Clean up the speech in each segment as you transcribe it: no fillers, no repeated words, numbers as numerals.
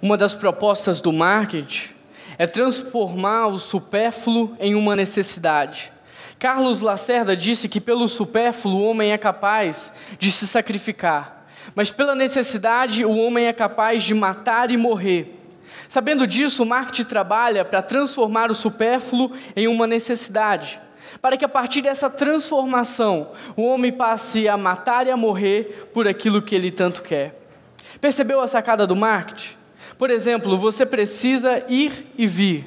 Uma das propostas do marketing é transformar o supérfluo em uma necessidade. Carlos Lacerda disse que pelo supérfluo o homem é capaz de se sacrificar, mas pela necessidade o homem é capaz de matar e morrer. Sabendo disso, o marketing trabalha para transformar o supérfluo em uma necessidade, para que a partir dessa transformação o homem passe a matar e a morrer por aquilo que ele tanto quer. Percebeu a sacada do marketing? Por exemplo, você precisa ir e vir.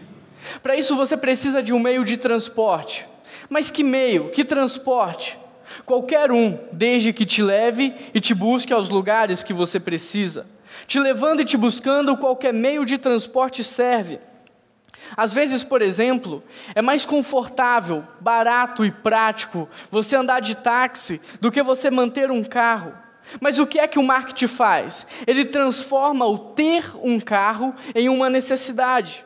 Para isso você precisa de um meio de transporte. Mas que meio? Que transporte? Qualquer um, desde que te leve e te busque aos lugares que você precisa. Te levando e te buscando, qualquer meio de transporte serve. Às vezes, por exemplo, é mais confortável, barato e prático você andar de táxi do que você manter um carro. Mas o que é que o marketing faz? Ele transforma o ter um carro em uma necessidade.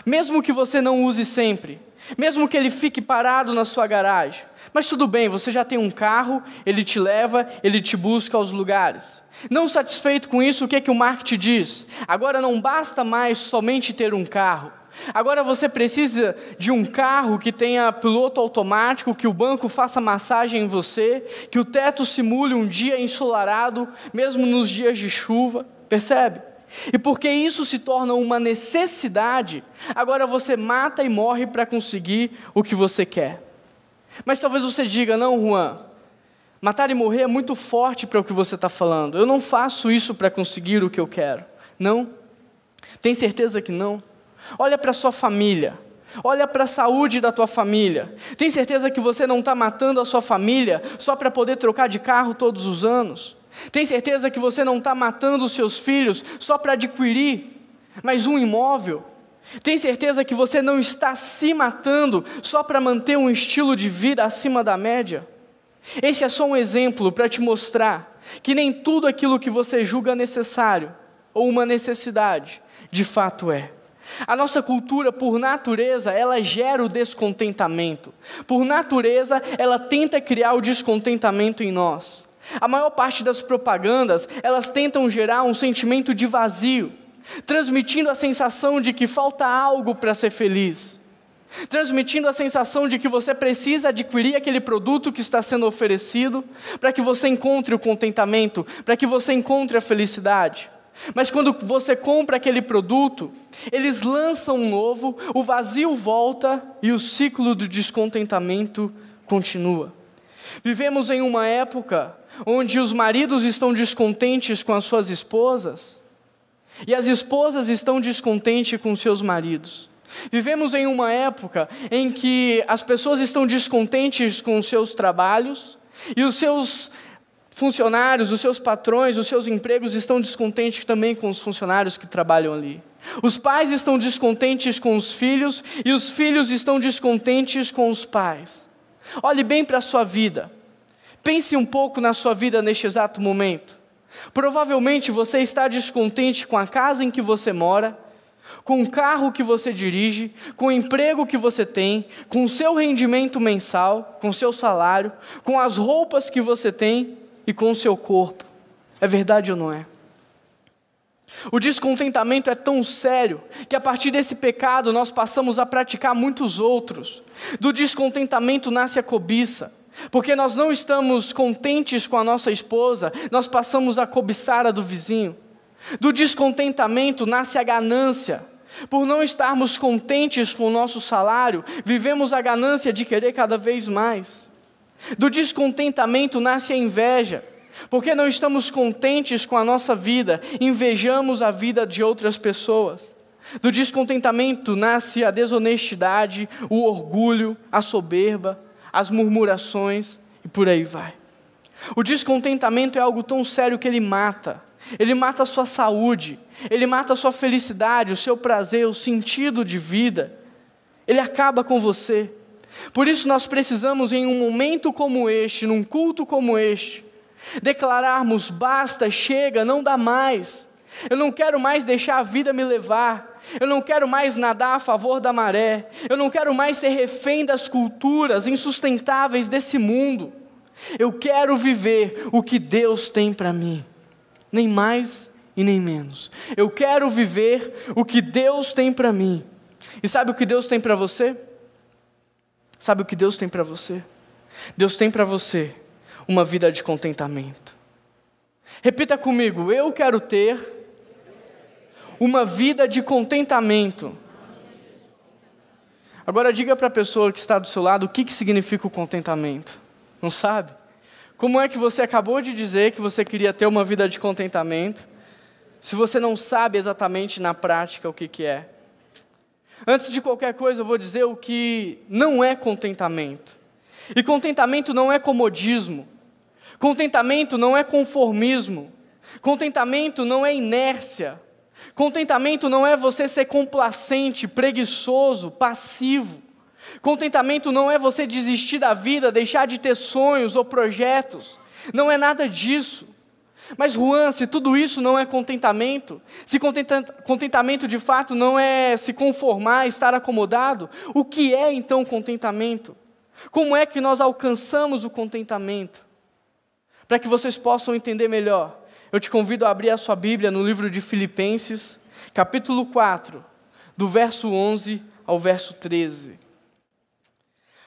Mesmo que você não use sempre, mesmo que ele fique parado na sua garagem. Mas tudo bem, você já tem um carro, ele te leva, ele te busca aos lugares. Não satisfeito com isso, o que é que o marketing diz? Agora não basta mais somente ter um carro. Agora você precisa de um carro que tenha piloto automático, que o banco faça massagem em você, que o teto simule um dia ensolarado, mesmo nos dias de chuva, percebe? E porque isso se torna uma necessidade, agora você mata e morre para conseguir o que você quer. Mas talvez você diga, não, Juan, matar e morrer é muito forte para o que você está falando. Eu não faço isso para conseguir o que eu quero. Não? Tem certeza que não? Olha para a sua família. Olha para a saúde da tua família. Tem certeza que você não está matando a sua família só para poder trocar de carro todos os anos? Tem certeza que você não está matando os seus filhos só para adquirir mais um imóvel? Tem certeza que você não está se matando só para manter um estilo de vida acima da média? Esse é só um exemplo para te mostrar que nem tudo aquilo que você julga necessário ou uma necessidade, de fato é. A nossa cultura, por natureza, ela gera o descontentamento. Por natureza, ela tenta criar o descontentamento em nós. A maior parte das propagandas, elas tentam gerar um sentimento de vazio, transmitindo a sensação de que falta algo para ser feliz, transmitindo a sensação de que você precisa adquirir aquele produto que está sendo oferecido para que você encontre o contentamento, para que você encontre a felicidade. Mas quando você compra aquele produto, eles lançam um novo, o vazio volta e o ciclo do descontentamento continua. Vivemos em uma época onde os maridos estão descontentes com as suas esposas e as esposas estão descontentes com seus maridos. Vivemos em uma época em que as pessoas estão descontentes com os seus trabalhos e os seus funcionários, os seus patrões, os seus empregos estão descontentes também com os funcionários que trabalham ali. Os pais estão descontentes com os filhos e os filhos estão descontentes com os pais. Olhe bem para a sua vida. Pense um pouco na sua vida neste exato momento. Provavelmente você está descontente com a casa em que você mora, com o carro que você dirige, com o emprego que você tem, com o seu rendimento mensal, com o seu salário, com as roupas que você tem e com o seu corpo. É verdade ou não é? O descontentamento é tão sério que a partir desse pecado nós passamos a praticar muitos outros. Do descontentamento nasce a cobiça. Porque nós não estamos contentes com a nossa esposa, nós passamos a cobiçar a do vizinho. Do descontentamento nasce a ganância. Por não estarmos contentes com o nosso salário, vivemos a ganância de querer cada vez mais. Do descontentamento nasce a inveja. Porque não estamos contentes com a nossa vida, invejamos a vida de outras pessoas. Do descontentamento nasce a desonestidade, o orgulho, a soberba, as murmurações e por aí vai. O descontentamento é algo tão sério que ele mata. Ele mata a sua saúde, ele mata a sua felicidade, o seu prazer, o sentido de vida. Ele acaba com você. Por isso nós precisamos, em um momento como este, num culto como este, declararmos: basta, chega, não dá mais. Eu não quero mais deixar a vida me levar. Eu não quero mais nadar a favor da maré. Eu não quero mais ser refém das culturas insustentáveis desse mundo. Eu quero viver o que Deus tem para mim. Nem mais e nem menos. Eu quero viver o que Deus tem para mim. E sabe o que Deus tem para você? Sabe o que Deus tem para você? Deus tem para você uma vida de contentamento. Repita comigo: eu quero ter uma vida de contentamento. Agora diga para a pessoa que está do seu lado o que significa o contentamento. Não sabe? Como é que você acabou de dizer que você queria ter uma vida de contentamento, se você não sabe exatamente na prática o que é? Antes de qualquer coisa, eu vou dizer o que não é contentamento. E contentamento não é comodismo. Contentamento não é conformismo. Contentamento não é inércia. Contentamento não é você ser complacente, preguiçoso, passivo. Contentamento não é você desistir da vida, deixar de ter sonhos ou projetos. Não é nada disso. Mas Juan, se tudo isso não é contentamento, se contentamento de fato não é se conformar, estar acomodado, o que é então contentamento? Como é que nós alcançamos o contentamento? Para que vocês possam entender melhor, eu te convido a abrir a sua Bíblia no livro de Filipenses, capítulo 4, do verso 11 ao verso 13.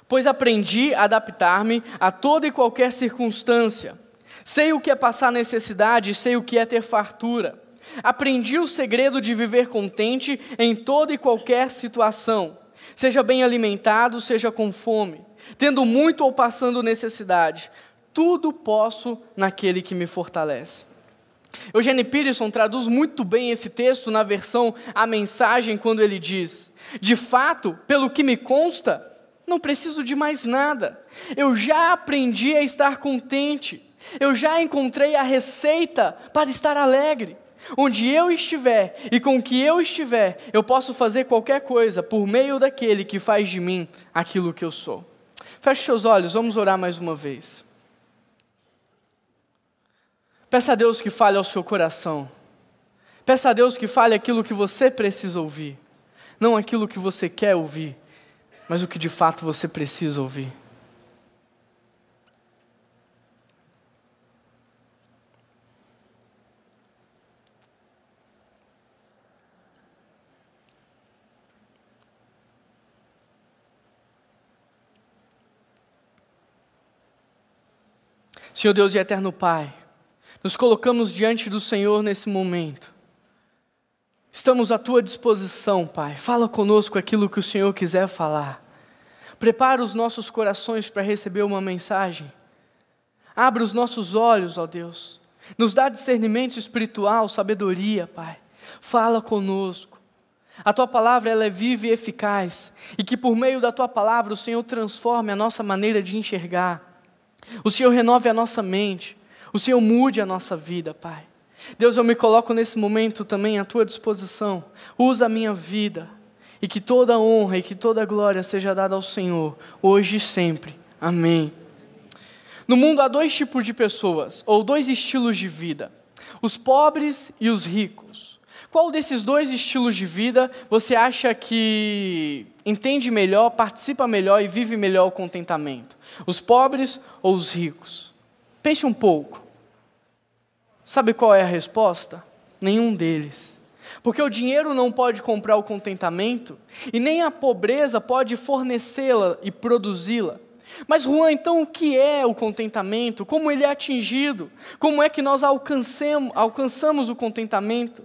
Pois aprendi a adaptar-me a toda e qualquer circunstância. Sei o que é passar necessidade e sei o que é ter fartura. Aprendi o segredo de viver contente em toda e qualquer situação. Seja bem alimentado, seja com fome, tendo muito ou passando necessidade. Tudo posso naquele que me fortalece. Eugene Peterson traduz muito bem esse texto na versão A Mensagem, quando ele diz: de fato, pelo que me consta, não preciso de mais nada. Eu já aprendi a estar contente. Eu já encontrei a receita para estar alegre. Onde eu estiver e com o que eu estiver, eu posso fazer qualquer coisa por meio daquele que faz de mim aquilo que eu sou. Feche seus olhos, vamos orar mais uma vez. Peça a Deus que fale ao seu coração. Peça a Deus que fale aquilo que você precisa ouvir. Não aquilo que você quer ouvir, mas o que de fato você precisa ouvir. Senhor Deus e eterno Pai, nos colocamos diante do Senhor nesse momento. Estamos à Tua disposição, Pai. Fala conosco aquilo que o Senhor quiser falar. Prepara os nossos corações para receber uma mensagem. Abre os nossos olhos, ó Deus. Nos dá discernimento espiritual, sabedoria, Pai. Fala conosco. A Tua palavra ela é viva e eficaz. E que por meio da Tua palavra o Senhor transforme a nossa maneira de enxergar. O Senhor renove a nossa mente. O Senhor mude a nossa vida, Pai. Deus, eu me coloco nesse momento também à Tua disposição. Usa a minha vida. E que toda honra e que toda glória seja dada ao Senhor, hoje e sempre. Amém. No mundo há dois tipos de pessoas, ou dois estilos de vida. Os pobres e os ricos. Qual desses dois estilos de vida você acha que entende melhor, participa melhor e vive melhor o contentamento? Os pobres ou os ricos? Pense um pouco. Sabe qual é a resposta? Nenhum deles. Porque o dinheiro não pode comprar o contentamento e nem a pobreza pode fornecê-la e produzi-la. Mas Juan, então o que é o contentamento? Como ele é atingido? Como é que nós alcançamos o contentamento?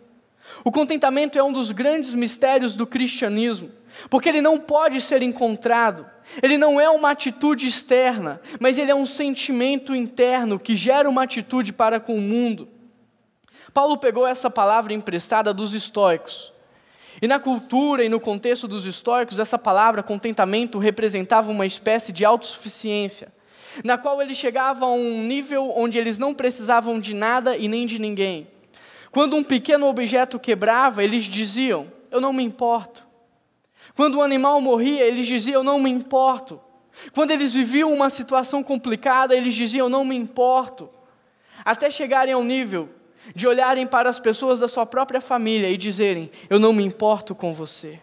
O contentamento é um dos grandes mistérios do cristianismo, porque ele não pode ser encontrado. Ele não é uma atitude externa, mas ele é um sentimento interno que gera uma atitude para com o mundo. Paulo pegou essa palavra emprestada dos estoicos. E na cultura e no contexto dos estoicos, essa palavra, contentamento, representava uma espécie de autossuficiência, na qual eles chegavam a um nível onde eles não precisavam de nada e nem de ninguém. Quando um pequeno objeto quebrava, eles diziam: eu não me importo. Quando um animal morria, eles diziam: eu não me importo. Quando eles viviam uma situação complicada, eles diziam: eu não me importo. Até chegarem ao nível de olharem para as pessoas da sua própria família e dizerem: eu não me importo com você.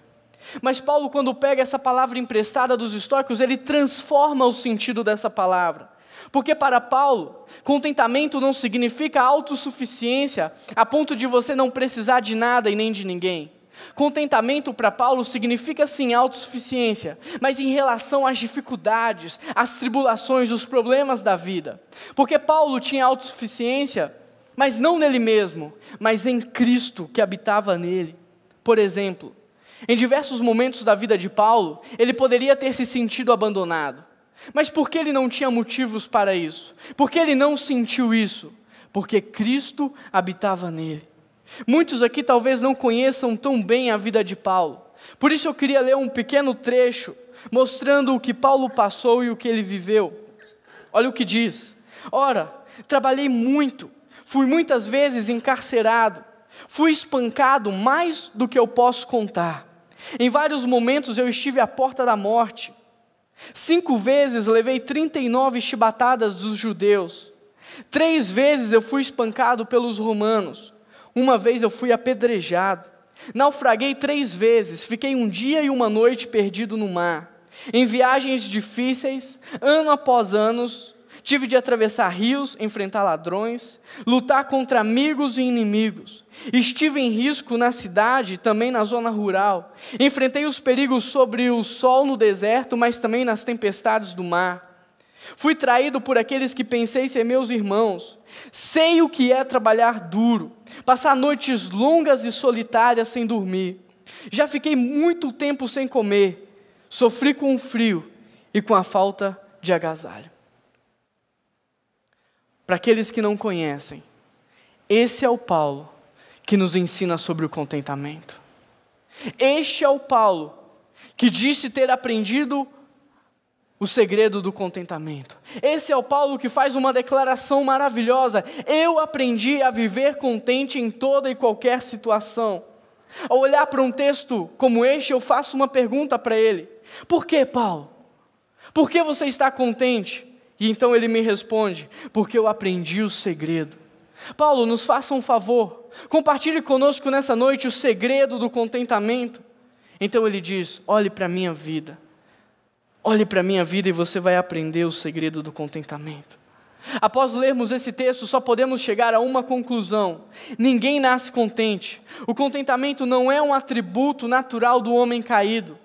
Mas Paulo, quando pega essa palavra emprestada dos estoicos, ele transforma o sentido dessa palavra. Porque para Paulo, contentamento não significa autossuficiência a ponto de você não precisar de nada e nem de ninguém. Contentamento para Paulo significa sim autossuficiência, mas em relação às dificuldades, às tribulações, os problemas da vida. Porque Paulo tinha autossuficiência, mas não nele mesmo, mas em Cristo que habitava nele. Por exemplo, em diversos momentos da vida de Paulo, ele poderia ter se sentido abandonado. Mas por que ele não tinha motivos para isso? Por que ele não sentiu isso? Porque Cristo habitava nele. Muitos aqui talvez não conheçam tão bem a vida de Paulo. Por isso eu queria ler um pequeno trecho, mostrando o que Paulo passou e o que ele viveu. Olha o que diz. Ora, trabalhei muito, fui muitas vezes encarcerado, fui espancado mais do que eu posso contar. Em vários momentos eu estive à porta da morte. 5 vezes levei 39 chibatadas dos judeus. 3 vezes eu fui espancado pelos romanos. 1 vez eu fui apedrejado. Naufraguei 3 vezes, fiquei 1 dia e 1 noite perdido no mar. Em viagens difíceis, ano após ano, tive de atravessar rios, enfrentar ladrões, lutar contra amigos e inimigos. Estive em risco na cidade e também na zona rural. Enfrentei os perigos sobre o sol no deserto, mas também nas tempestades do mar. Fui traído por aqueles que pensei ser meus irmãos. Sei o que é trabalhar duro, passar noites longas e solitárias sem dormir. Já fiquei muito tempo sem comer. Sofri com o frio e com a falta de agasalho. Para aqueles que não conhecem, esse é o Paulo que nos ensina sobre o contentamento. Este é o Paulo que disse ter aprendido o segredo do contentamento. Esse é o Paulo que faz uma declaração maravilhosa: eu aprendi a viver contente em toda e qualquer situação. Ao olhar para um texto como este, eu faço uma pergunta para ele: por que, Paulo? Por que você está contente? E então ele me responde: porque eu aprendi o segredo. Paulo, nos faça um favor, compartilhe conosco nessa noite o segredo do contentamento. Então ele diz: olhe para a minha vida. Olhe para a minha vida e você vai aprender o segredo do contentamento. Após lermos esse texto, só podemos chegar a uma conclusão: ninguém nasce contente. O contentamento não é um atributo natural do homem caído.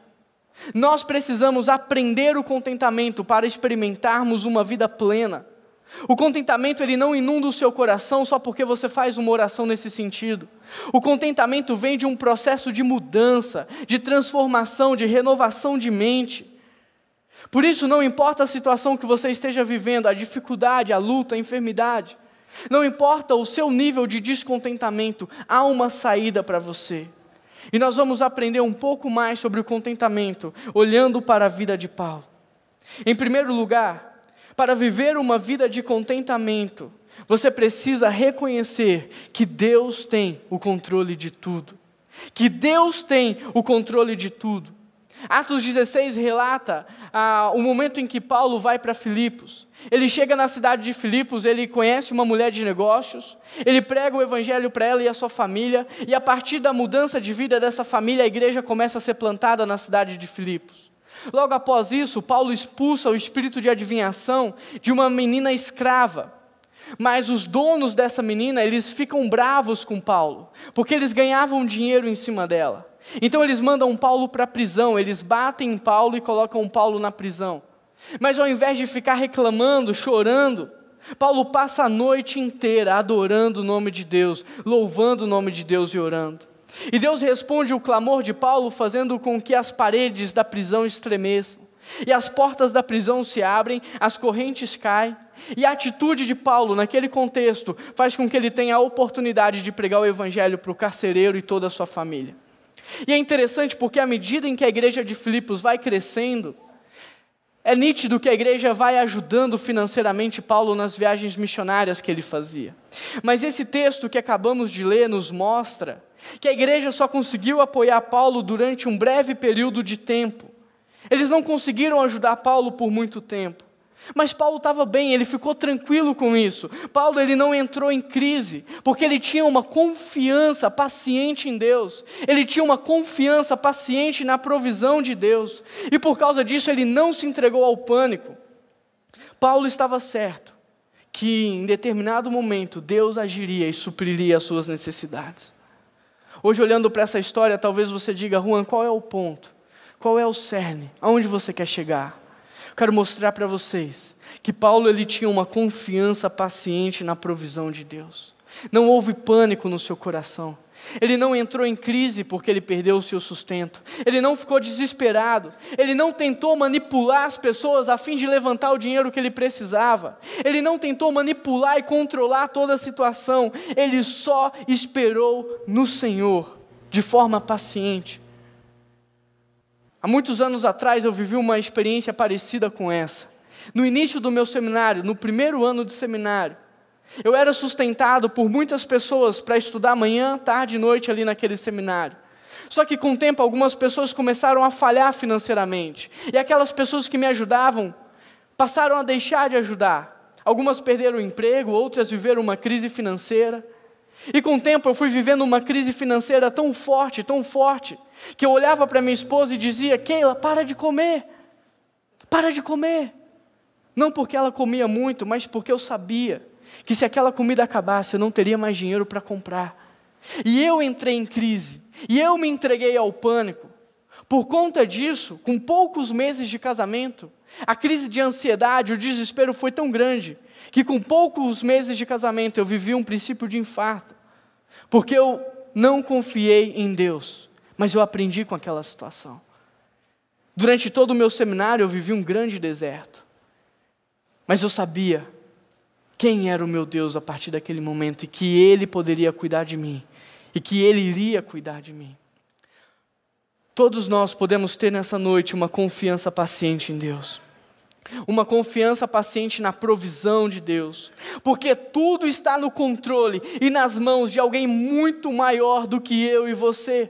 Nós precisamos aprender o contentamento para experimentarmos uma vida plena. O contentamento, ele não inunda o seu coração só porque você faz uma oração nesse sentido. O contentamento vem de um processo de mudança, de transformação, de renovação de mente. Por isso, não importa a situação que você esteja vivendo, a dificuldade, a luta, a enfermidade, não importa o seu nível de descontentamento, há uma saída para você. E nós vamos aprender um pouco mais sobre o contentamento, olhando para a vida de Paulo. Em primeiro lugar, para viver uma vida de contentamento, você precisa reconhecer que Deus tem o controle de tudo. Que Deus tem o controle de tudo. Atos 16 relata o momento em que Paulo vai para Filipos. Ele chega na cidade de Filipos, ele conhece uma mulher de negócios, ele prega o evangelho para ela e a sua família, e a partir da mudança de vida dessa família, a igreja começa a ser plantada na cidade de Filipos. Logo após isso, Paulo expulsa o espírito de adivinhação de uma menina escrava. Mas os donos dessa menina, eles ficam bravos com Paulo, porque eles ganhavam dinheiro em cima dela. Então eles mandam Paulo para a prisão, eles batem em Paulo e colocam Paulo na prisão. Mas ao invés de ficar reclamando, chorando, Paulo passa a noite inteira adorando o nome de Deus, louvando o nome de Deus e orando. E Deus responde o clamor de Paulo, fazendo com que as paredes da prisão estremeçam. E as portas da prisão se abrem, as correntes caem. E a atitude de Paulo, naquele contexto, faz com que ele tenha a oportunidade de pregar o evangelho para o carcereiro e toda a sua família. E é interessante porque à medida em que a igreja de Filipos vai crescendo, é nítido que a igreja vai ajudando financeiramente Paulo nas viagens missionárias que ele fazia. Mas esse texto que acabamos de ler nos mostra que a igreja só conseguiu apoiar Paulo durante um breve período de tempo. Eles não conseguiram ajudar Paulo por muito tempo. Mas Paulo estava bem, ele ficou tranquilo com isso. Paulo, ele não entrou em crise, porque ele tinha uma confiança paciente em Deus. Ele tinha uma confiança paciente na provisão de Deus. E por causa disso, ele não se entregou ao pânico. Paulo estava certo que em determinado momento Deus agiria e supriria as suas necessidades. Hoje, olhando para essa história, talvez você diga: Juan, qual é o ponto? Qual é o cerne? Aonde você quer chegar? Quero mostrar para vocês que Paulo ele tinha uma confiança paciente na provisão de Deus. Não houve pânico no seu coração. Ele não entrou em crise porque ele perdeu o seu sustento. Ele não ficou desesperado. Ele não tentou manipular as pessoas a fim de levantar o dinheiro que ele precisava. Ele não tentou manipular e controlar toda a situação. Ele só esperou no Senhor de forma paciente. Há muitos anos atrás eu vivi uma experiência parecida com essa. No início do meu seminário, no primeiro ano de seminário, eu era sustentado por muitas pessoas para estudar manhã, tarde e noite ali naquele seminário. Só que com o tempo algumas pessoas começaram a falhar financeiramente. E aquelas pessoas que me ajudavam passaram a deixar de ajudar. Algumas perderam o emprego, outras viveram uma crise financeira. E com o tempo eu fui vivendo uma crise financeira tão forte, que eu olhava para minha esposa e dizia: Keila, para de comer. Para de comer. Não porque ela comia muito, mas porque eu sabia que se aquela comida acabasse, eu não teria mais dinheiro para comprar. E eu entrei em crise, e eu me entreguei ao pânico. Por conta disso, com poucos meses de casamento, a crise de ansiedade, o desespero foi tão grande, que com poucos meses de casamento eu vivi um princípio de infarto. Porque eu não confiei em Deus, mas eu aprendi com aquela situação. Durante todo o meu seminário eu vivi um grande deserto. Mas eu sabia quem era o meu Deus a partir daquele momento, e que Ele poderia cuidar de mim, e que Ele iria cuidar de mim. Todos nós podemos ter nessa noite uma confiança paciente em Deus, uma confiança paciente na provisão de Deus, porque tudo está no controle e nas mãos de alguém muito maior do que eu e você.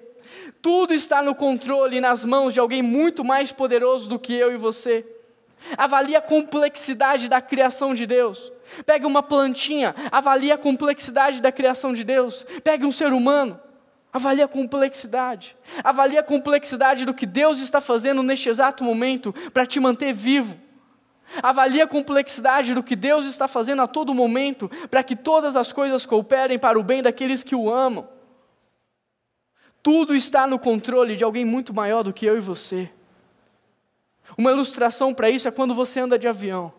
Tudo está no controle e nas mãos de alguém muito mais poderoso do que eu e você. Avalie a complexidade da criação de Deus. Pegue uma plantinha, avalie a complexidade da criação de Deus. Pegue um ser humano, avalie a complexidade. Avalie a complexidade do que Deus está fazendo neste exato momento para te manter vivo. Avalie a complexidade do que Deus está fazendo a todo momento para que todas as coisas cooperem para o bem daqueles que o amam. Tudo está no controle de alguém muito maior do que eu e você. Uma ilustração para isso é quando você anda de avião.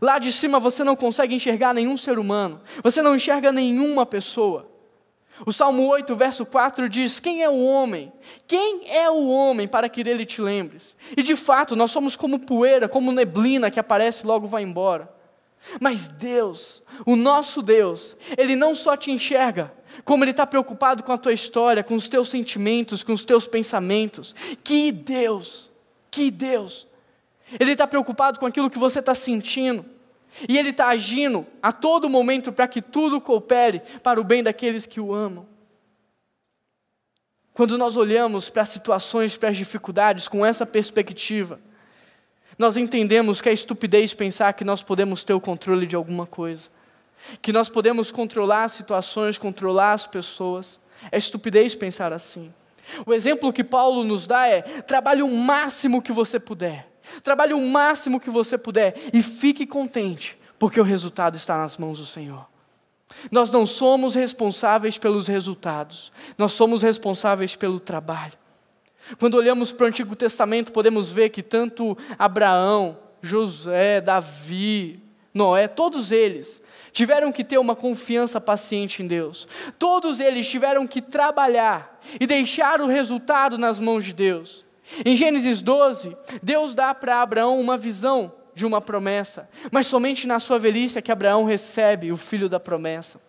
Lá de cima você não consegue enxergar nenhum ser humano. Você não enxerga nenhuma pessoa. O Salmo 8, verso 4 diz: quem é o homem? Quem é o homem para que dele te lembres? E de fato nós somos como poeira, como neblina que aparece e logo vai embora. Mas Deus, o nosso Deus, Ele não só te enxerga, como Ele está preocupado com a tua história, com os teus sentimentos, com os teus pensamentos. Que Deus! Que Deus! Ele está preocupado com aquilo que você está sentindo. E Ele está agindo a todo momento para que tudo coopere para o bem daqueles que o amam. Quando nós olhamos para as situações, para as dificuldades com essa perspectiva, nós entendemos que é estupidez pensar que nós podemos ter o controle de alguma coisa. Que nós podemos controlar as situações, controlar as pessoas. É estupidez pensar assim. O exemplo que Paulo nos dá é: trabalhe o máximo que você puder. Trabalhe o máximo que você puder e fique contente, porque o resultado está nas mãos do Senhor. Nós não somos responsáveis pelos resultados, nós somos responsáveis pelo trabalho. Quando olhamos para o Antigo Testamento, podemos ver que tanto Abraão, José, Davi, Noé, todos eles tiveram que ter uma confiança paciente em Deus. Todos eles tiveram que trabalhar e deixar o resultado nas mãos de Deus. Em Gênesis 12, Deus dá para Abraão uma visão de uma promessa, mas somente na sua velhice é que Abraão recebe o filho da promessa.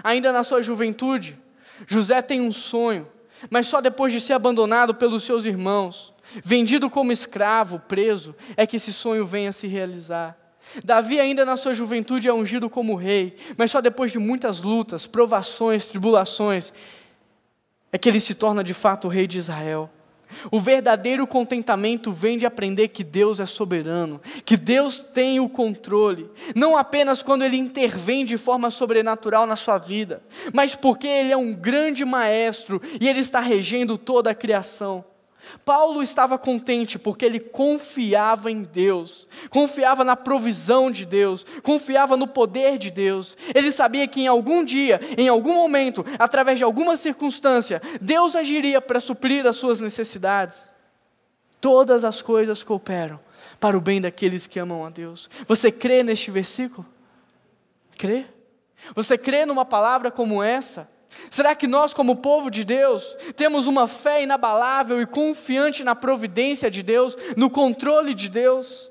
Ainda na sua juventude, José tem um sonho, mas só depois de ser abandonado pelos seus irmãos, vendido como escravo, preso, é que esse sonho vem a se realizar. Davi ainda na sua juventude é ungido como rei, mas só depois de muitas lutas, provações, tribulações, é que ele se torna de fato o rei de Israel. O verdadeiro contentamento vem de aprender que Deus é soberano, que Deus tem o controle, não apenas quando Ele intervém de forma sobrenatural na sua vida, mas porque Ele é um grande maestro e Ele está regendo toda a criação. Paulo estava contente porque ele confiava em Deus, confiava na provisão de Deus, confiava no poder de Deus. Ele sabia que em algum dia, em algum momento, através de alguma circunstância, Deus agiria para suprir as suas necessidades. Todas as coisas cooperam para o bem daqueles que amam a Deus. Você crê neste versículo? Crê? Você crê numa palavra como essa? Será que nós, como povo de Deus, temos uma fé inabalável e confiante na providência de Deus, no controle de Deus?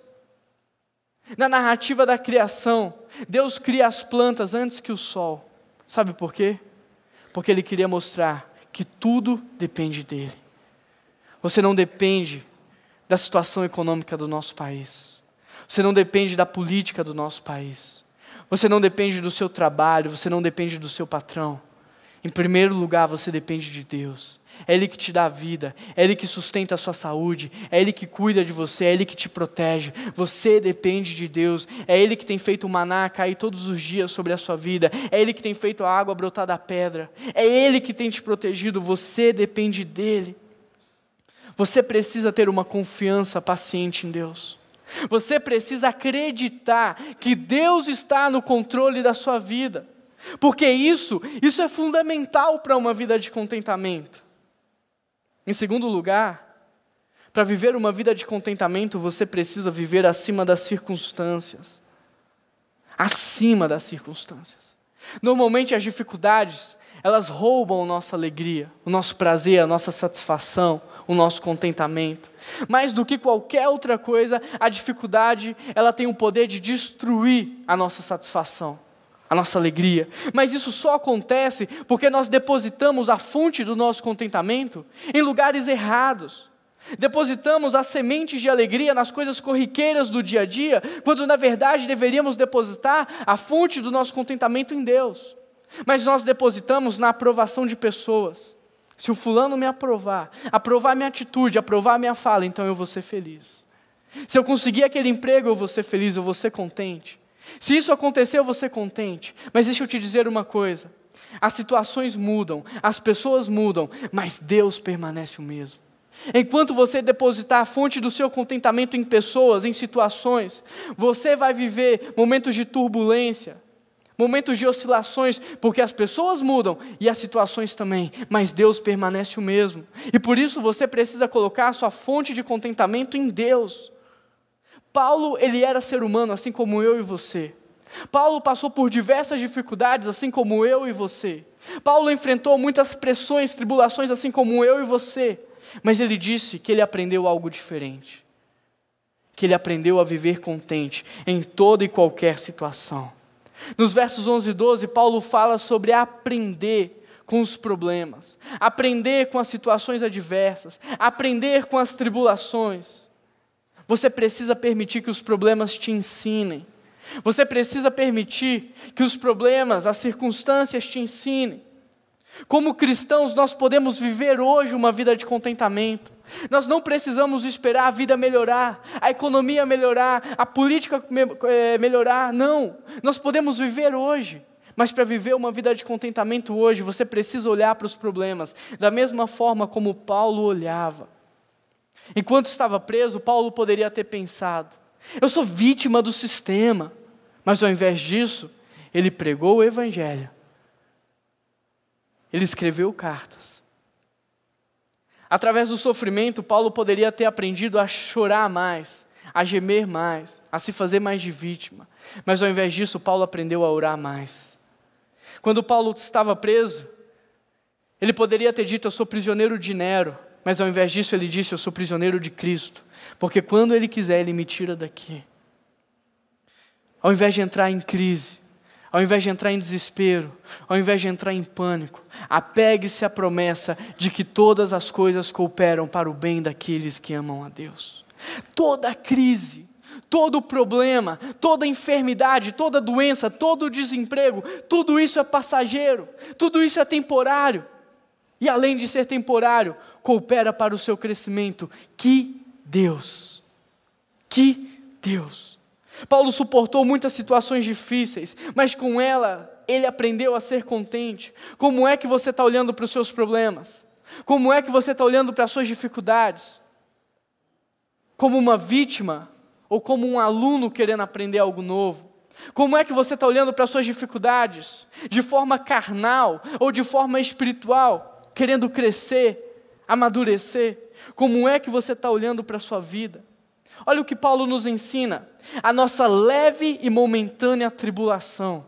Na narrativa da criação, Deus cria as plantas antes que o sol. Sabe por quê? Porque Ele queria mostrar que tudo depende dEle. Você não depende da situação econômica do nosso país. Você não depende da política do nosso país. Você não depende do seu trabalho, você não depende do seu patrão. Em primeiro lugar, você depende de Deus. É Ele que te dá a vida, é Ele que sustenta a sua saúde, é Ele que cuida de você, é Ele que te protege. Você depende de Deus, é Ele que tem feito o maná cair todos os dias sobre a sua vida, é Ele que tem feito a água brotar da pedra, é Ele que tem te protegido, você depende dEle. Você precisa ter uma confiança paciente em Deus. Você precisa acreditar que Deus está no controle da sua vida. Porque isso é fundamental para uma vida de contentamento. Em segundo lugar, para viver uma vida de contentamento, você precisa viver acima das circunstâncias. Acima das circunstâncias. Normalmente as dificuldades, elas roubam a nossa alegria, o nosso prazer, a nossa satisfação, o nosso contentamento. Mais do que qualquer outra coisa, a dificuldade, ela tem o poder de destruir a nossa satisfação, a nossa alegria. Mas isso só acontece porque nós depositamos a fonte do nosso contentamento em lugares errados. Depositamos as sementes de alegria nas coisas corriqueiras do dia a dia, quando na verdade deveríamos depositar a fonte do nosso contentamento em Deus. Mas nós depositamos na aprovação de pessoas. Se o fulano me aprovar minha atitude, aprovar minha fala, então eu vou ser feliz. Se eu conseguir aquele emprego, eu vou ser feliz, eu vou ser contente. Se isso acontecer, eu vou ser contente. Mas deixa eu te dizer uma coisa. As situações mudam, as pessoas mudam, mas Deus permanece o mesmo. Enquanto você depositar a fonte do seu contentamento em pessoas, em situações, você vai viver momentos de turbulência, momentos de oscilações, porque as pessoas mudam e as situações também, mas Deus permanece o mesmo. E por isso você precisa colocar a sua fonte de contentamento em Deus. Paulo, ele era ser humano, assim como eu e você. Paulo passou por diversas dificuldades, assim como eu e você. Paulo enfrentou muitas pressões, tribulações, assim como eu e você. Mas ele disse que ele aprendeu algo diferente. Que ele aprendeu a viver contente em toda e qualquer situação. Nos versos 11 e 12, Paulo fala sobre aprender com os problemas, aprender com as situações adversas, aprender com as tribulações. Você precisa permitir que os problemas te ensinem. Você precisa permitir que os problemas, as circunstâncias te ensinem. Como cristãos, nós podemos viver hoje uma vida de contentamento. Nós não precisamos esperar a vida melhorar, a economia melhorar, a política melhorar. Não, nós podemos viver hoje. Mas para viver uma vida de contentamento hoje, você precisa olhar para os problemas da mesma forma como Paulo olhava. Enquanto estava preso, Paulo poderia ter pensado: eu sou vítima do sistema. Mas ao invés disso, ele pregou o evangelho. Ele escreveu cartas. Através do sofrimento, Paulo poderia ter aprendido a chorar mais, a gemer mais, a se fazer mais de vítima. Mas ao invés disso, Paulo aprendeu a orar mais. Quando Paulo estava preso, ele poderia ter dito: eu sou prisioneiro de Nero. Mas ao invés disso, ele disse: eu sou prisioneiro de Cristo. Porque quando Ele quiser, Ele me tira daqui. Ao invés de entrar em crise, ao invés de entrar em desespero, ao invés de entrar em pânico, apegue-se à promessa de que todas as coisas cooperam para o bem daqueles que amam a Deus. Toda crise, todo problema, toda enfermidade, toda doença, todo desemprego, tudo isso é passageiro, tudo isso é temporário. E além de ser temporário, coopera para o seu crescimento. Que Deus! Que Deus! Paulo suportou muitas situações difíceis, mas com ela, ele aprendeu a ser contente. Como é que você está olhando para os seus problemas? Como é que você está olhando para as suas dificuldades? Como uma vítima ou como um aluno querendo aprender algo novo? Como é que você está olhando para as suas dificuldades? De forma carnal ou de forma espiritual? Querendo crescer, amadurecer? Como é que você está olhando para a sua vida? Olha o que Paulo nos ensina. A nossa leve e momentânea tribulação.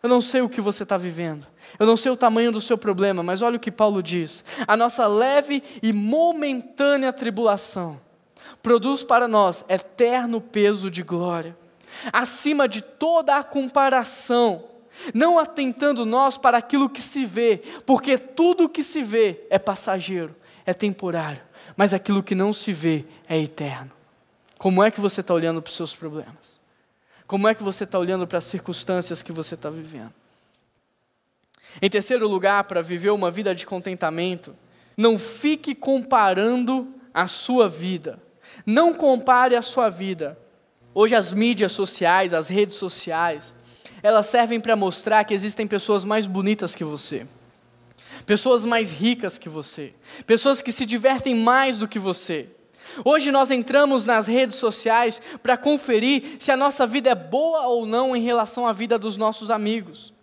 Eu não sei o que você está vivendo. Eu não sei o tamanho do seu problema, mas olha o que Paulo diz. A nossa leve e momentânea tribulação produz para nós eterno peso de glória, acima de toda a comparação, não atentando nós para aquilo que se vê, porque tudo o que se vê é passageiro, é temporário, mas aquilo que não se vê é eterno. Como é que você está olhando para os seus problemas? Como é que você está olhando para as circunstâncias que você está vivendo? Em terceiro lugar, para viver uma vida de contentamento, não fique comparando a sua vida. Não compare a sua vida. Hoje as mídias sociais, as redes sociais, elas servem para mostrar que existem pessoas mais bonitas que você, pessoas mais ricas que você, pessoas que se divertem mais do que você. Hoje nós entramos nas redes sociais para conferir se a nossa vida é boa ou não em relação à vida dos nossos amigos.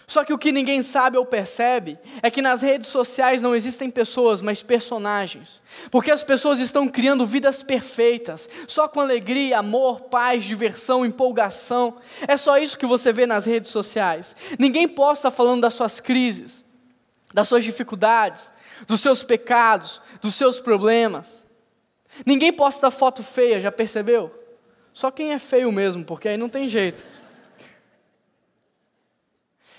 Só que o que ninguém sabe ou percebe é que nas redes sociais não existem pessoas, mas personagens. Porque as pessoas estão criando vidas perfeitas, só com alegria, amor, paz, diversão, empolgação. É só isso que você vê nas redes sociais. Ninguém posta falando das suas crises, das suas dificuldades, dos seus pecados, dos seus problemas. Ninguém posta foto feia, já percebeu? Só quem é feio mesmo, porque aí não tem jeito.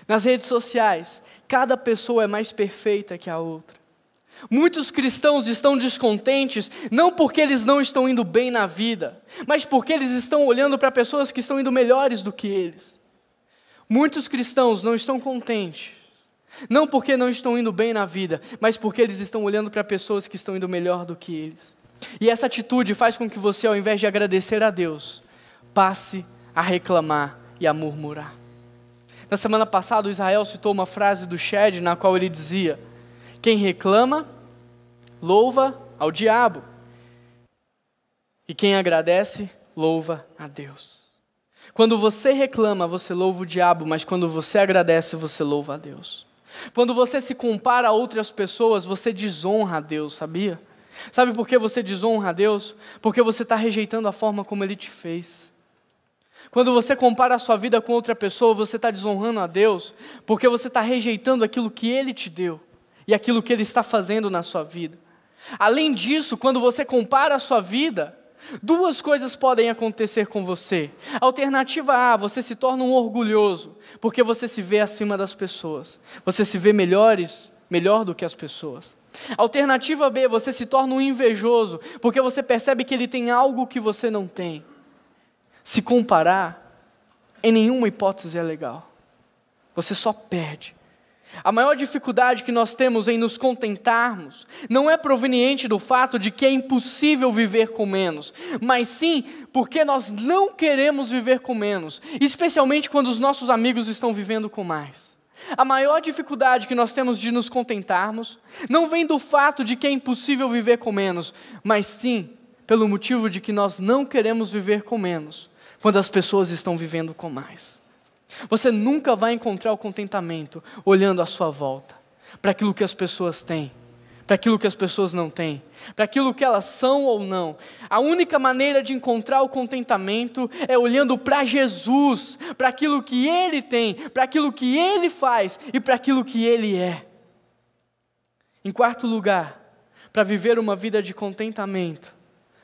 Nas redes sociais, cada pessoa é mais perfeita que a outra. Muitos cristãos estão descontentes, não porque eles não estão indo bem na vida, mas porque eles estão olhando para pessoas que estão indo melhores do que eles. Muitos cristãos não estão contentes, não porque não estão indo bem na vida, mas porque eles estão olhando para pessoas que estão indo melhor do que eles. E essa atitude faz com que você, ao invés de agradecer a Deus, passe a reclamar e a murmurar. Na semana passada, o Israel citou uma frase do Shed, na qual ele dizia: quem reclama, louva ao diabo. E quem agradece, louva a Deus. Quando você reclama, você louva o diabo, mas quando você agradece, você louva a Deus. Quando você se compara a outras pessoas, você desonra a Deus, sabia? Sabe por que você desonra a Deus? Porque você está rejeitando a forma como Ele te fez. Quando você compara a sua vida com outra pessoa, você está desonrando a Deus, porque você está rejeitando aquilo que Ele te deu e aquilo que Ele está fazendo na sua vida. Além disso, quando você compara a sua vida, duas coisas podem acontecer com você. Alternativa A, você se torna um orgulhoso, porque você se vê acima das pessoas. Você se vê melhor do que as pessoas. Alternativa B, você se torna um invejoso, porque você percebe que ele tem algo que você não tem. Se comparar, em nenhuma hipótese é legal. Você só perde. A maior dificuldade que nós temos em nos contentarmos não é proveniente do fato de que é impossível viver com menos, mas sim porque nós não queremos viver com menos, especialmente quando os nossos amigos estão vivendo com mais. A maior dificuldade que nós temos de nos contentarmos não vem do fato de que é impossível viver com menos, mas sim pelo motivo de que nós não queremos viver com menos, quando as pessoas estão vivendo com mais. Você nunca vai encontrar o contentamento olhando à sua volta, para aquilo que as pessoas têm, para aquilo que as pessoas não têm, para aquilo que elas são ou não. A única maneira de encontrar o contentamento é olhando para Jesus, para aquilo que Ele tem, para aquilo que Ele faz e para aquilo que Ele é. Em quarto lugar, para viver uma vida de contentamento,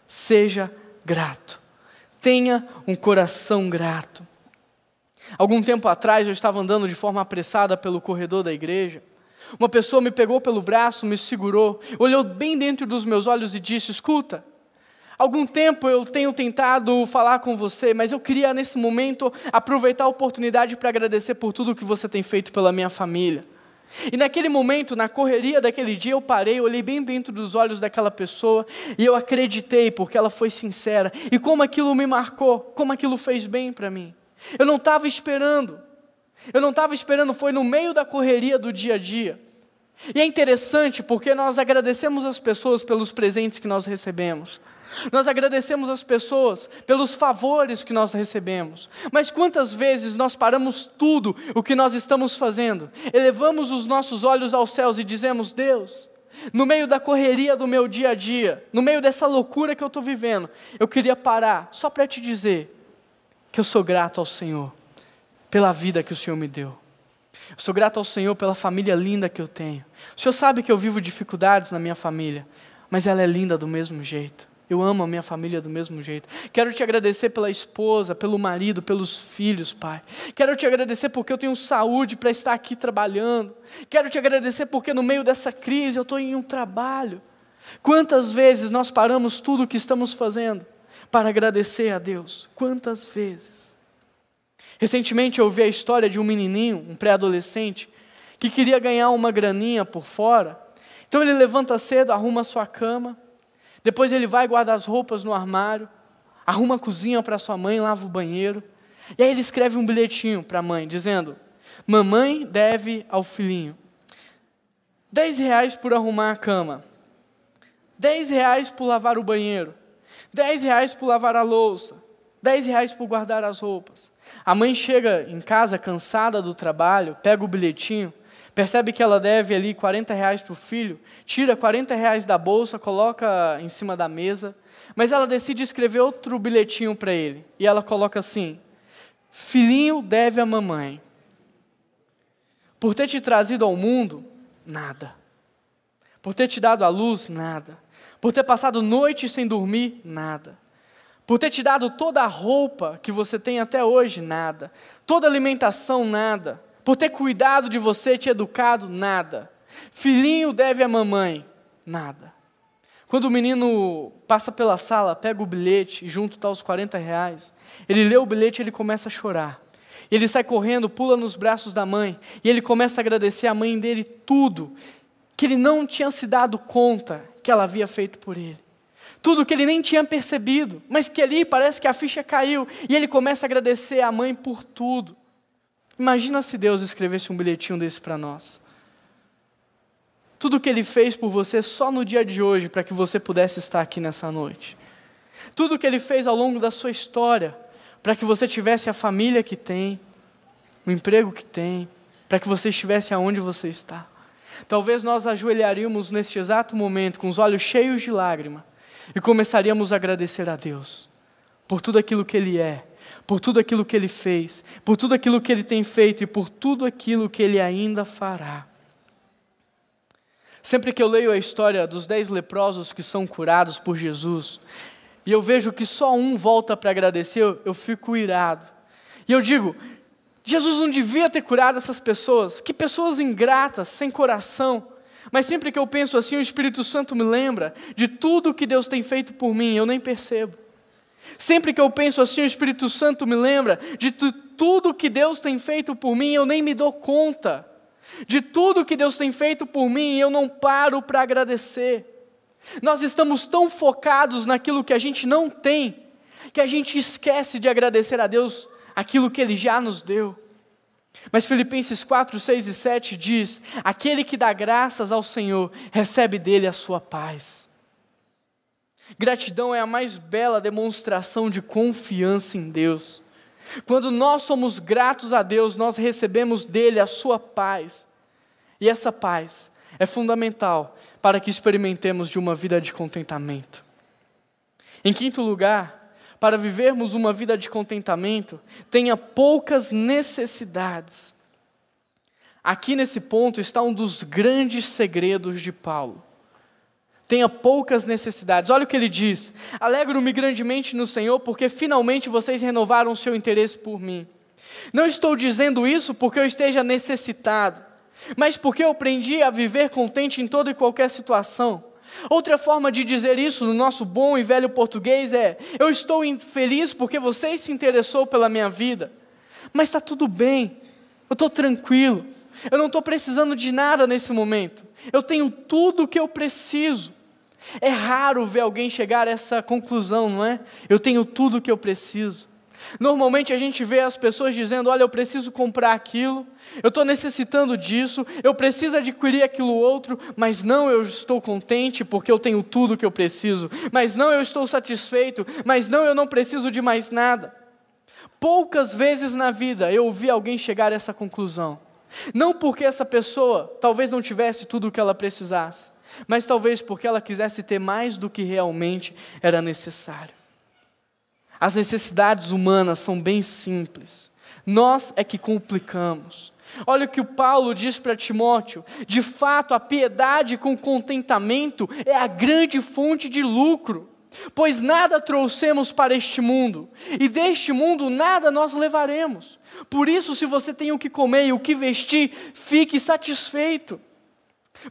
seja grato. Tenha um coração grato. Algum tempo atrás eu estava andando de forma apressada pelo corredor da igreja. Uma pessoa me pegou pelo braço, me segurou, olhou bem dentro dos meus olhos e disse: escuta, algum tempo eu tenho tentado falar com você, mas eu queria nesse momento aproveitar a oportunidade para agradecer por tudo que você tem feito pela minha família. E naquele momento, na correria daquele dia, eu parei, olhei bem dentro dos olhos daquela pessoa e eu acreditei, porque ela foi sincera. E como aquilo me marcou, como aquilo fez bem para mim. Eu não estava esperando, foi no meio da correria do dia a dia. E é interessante porque nós agradecemos as pessoas pelos presentes que nós recebemos. Nós agradecemos as pessoas pelos favores que nós recebemos. Mas quantas vezes nós paramos tudo o que nós estamos fazendo, elevamos os nossos olhos aos céus e dizemos: Deus, no meio da correria do meu dia a dia, no meio dessa loucura que eu estou vivendo, eu queria parar só para te dizer que eu sou grato ao Senhor pela vida que o Senhor me deu. Eu sou grato ao Senhor pela família linda que eu tenho. O Senhor sabe que eu vivo dificuldades na minha família, mas ela é linda do mesmo jeito. Eu amo a minha família do mesmo jeito. Quero te agradecer pela esposa, pelo marido, pelos filhos, Pai. Quero te agradecer porque eu tenho saúde para estar aqui trabalhando. Quero te agradecer porque no meio dessa crise eu estou em um trabalho. Quantas vezes nós paramos tudo o que estamos fazendo para agradecer a Deus? Quantas vezes? Recentemente eu ouvi a história de um menininho, um pré-adolescente, que queria ganhar uma graninha por fora. Então ele levanta cedo, arruma a sua cama. Depois ele vai guardar as roupas no armário, arruma a cozinha para sua mãe, lava o banheiro. E aí ele escreve um bilhetinho para a mãe, dizendo: mamãe deve ao filhinho R$10 por arrumar a cama, R$10 por lavar o banheiro, R$10 por lavar a louça, R$10 por guardar as roupas. A mãe chega em casa cansada do trabalho, pega o bilhetinho, percebe que ela deve ali R$40 para o filho, tira R$40 da bolsa, coloca em cima da mesa, mas ela decide escrever outro bilhetinho para ele. E ela coloca assim: filhinho deve à mamãe. Por ter te trazido ao mundo, nada. Por ter te dado à luz, nada. Por ter passado noite sem dormir, nada. Por ter te dado toda a roupa que você tem até hoje, nada. Toda a alimentação, nada. Por ter cuidado de você, te educado, nada. Filhinho deve à mamãe, nada. Quando o menino passa pela sala, pega o bilhete e junto está os R$40, ele lê o bilhete e ele começa a chorar. Ele sai correndo, pula nos braços da mãe e ele começa a agradecer à mãe dele tudo que ele não tinha se dado conta que ela havia feito por ele. Tudo que ele nem tinha percebido, mas que ali parece que a ficha caiu e ele começa a agradecer à mãe por tudo. Imagina se Deus escrevesse um bilhetinho desse para nós. Tudo que Ele fez por você só no dia de hoje, para que você pudesse estar aqui nessa noite. Tudo que Ele fez ao longo da sua história, para que você tivesse a família que tem, o emprego que tem, para que você estivesse aonde você está. Talvez nós ajoelharíamos neste exato momento, com os olhos cheios de lágrima, e começaríamos a agradecer a Deus, por tudo aquilo que Ele é, por tudo aquilo que Ele fez, por tudo aquilo que Ele tem feito e por tudo aquilo que Ele ainda fará. Sempre que eu leio a história dos 10 leprosos que são curados por Jesus, e eu vejo que só um volta para agradecer, eu fico irado. E eu digo: Jesus não devia ter curado essas pessoas, que pessoas ingratas, sem coração. Mas sempre que eu penso assim, o Espírito Santo me lembra de tudo que Deus tem feito por mim, eu nem percebo. Sempre que eu penso assim, o Espírito Santo me lembra de tudo que Deus tem feito por mim, eu nem me dou conta. De tudo que Deus tem feito por mim, eu não paro para agradecer. Nós estamos tão focados naquilo que a gente não tem, que a gente esquece de agradecer a Deus aquilo que Ele já nos deu. Mas Filipenses 4, 6 e 7 diz: aquele que dá graças ao Senhor, recebe dele a sua paz. Gratidão é a mais bela demonstração de confiança em Deus. Quando nós somos gratos a Deus, nós recebemos dele a sua paz. E essa paz é fundamental para que experimentemos de uma vida de contentamento. Em quinto lugar, para vivermos uma vida de contentamento, tenha poucas necessidades. Aqui nesse ponto está um dos grandes segredos de Paulo. Tenha poucas necessidades. Olha o que ele diz: alegro-me grandemente no Senhor, porque finalmente vocês renovaram o seu interesse por mim. Não estou dizendo isso porque eu esteja necessitado, mas porque eu aprendi a viver contente em toda e qualquer situação. Outra forma de dizer isso no nosso bom e velho português é: eu estou feliz porque você se interessou pela minha vida. Mas está tudo bem, eu estou tranquilo, eu não estou precisando de nada nesse momento. Eu tenho tudo o que eu preciso. É raro ver alguém chegar a essa conclusão, não é? Eu tenho tudo o que eu preciso. Normalmente a gente vê as pessoas dizendo, olha, eu preciso comprar aquilo, eu estou necessitando disso, eu preciso adquirir aquilo outro, mas não, eu estou contente porque eu tenho tudo que eu preciso, mas não, eu estou satisfeito, mas não, eu não preciso de mais nada. Poucas vezes na vida eu ouvi alguém chegar a essa conclusão. Não porque essa pessoa talvez não tivesse tudo o que ela precisasse, mas talvez porque ela quisesse ter mais do que realmente era necessário. As necessidades humanas são bem simples. Nós é que complicamos. Olha o que o Paulo diz para Timóteo. De fato, a piedade com contentamento é a grande fonte de lucro. Pois nada trouxemos para este mundo, e deste mundo nada nós levaremos. Por isso, se você tem o que comer e o que vestir, fique satisfeito.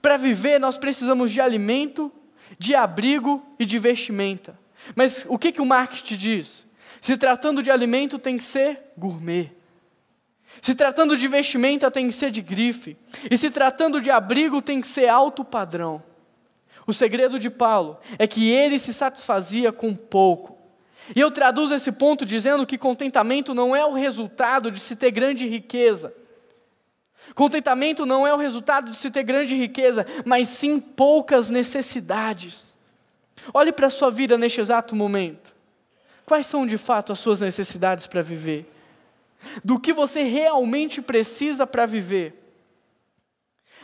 Para viver, nós precisamos de alimento, de abrigo e de vestimenta. Mas o que o marketing diz? Se tratando de alimento, tem que ser gourmet. Se tratando de vestimenta, tem que ser de grife. E se tratando de abrigo, tem que ser alto padrão. O segredo de Paulo é que ele se satisfazia com pouco. E eu traduzo esse ponto dizendo que contentamento não é o resultado de se ter grande riqueza. Contentamento não é o resultado de se ter grande riqueza, mas sim poucas necessidades. Olhe para a sua vida neste exato momento. Quais são de fato as suas necessidades para viver? Do que você realmente precisa para viver?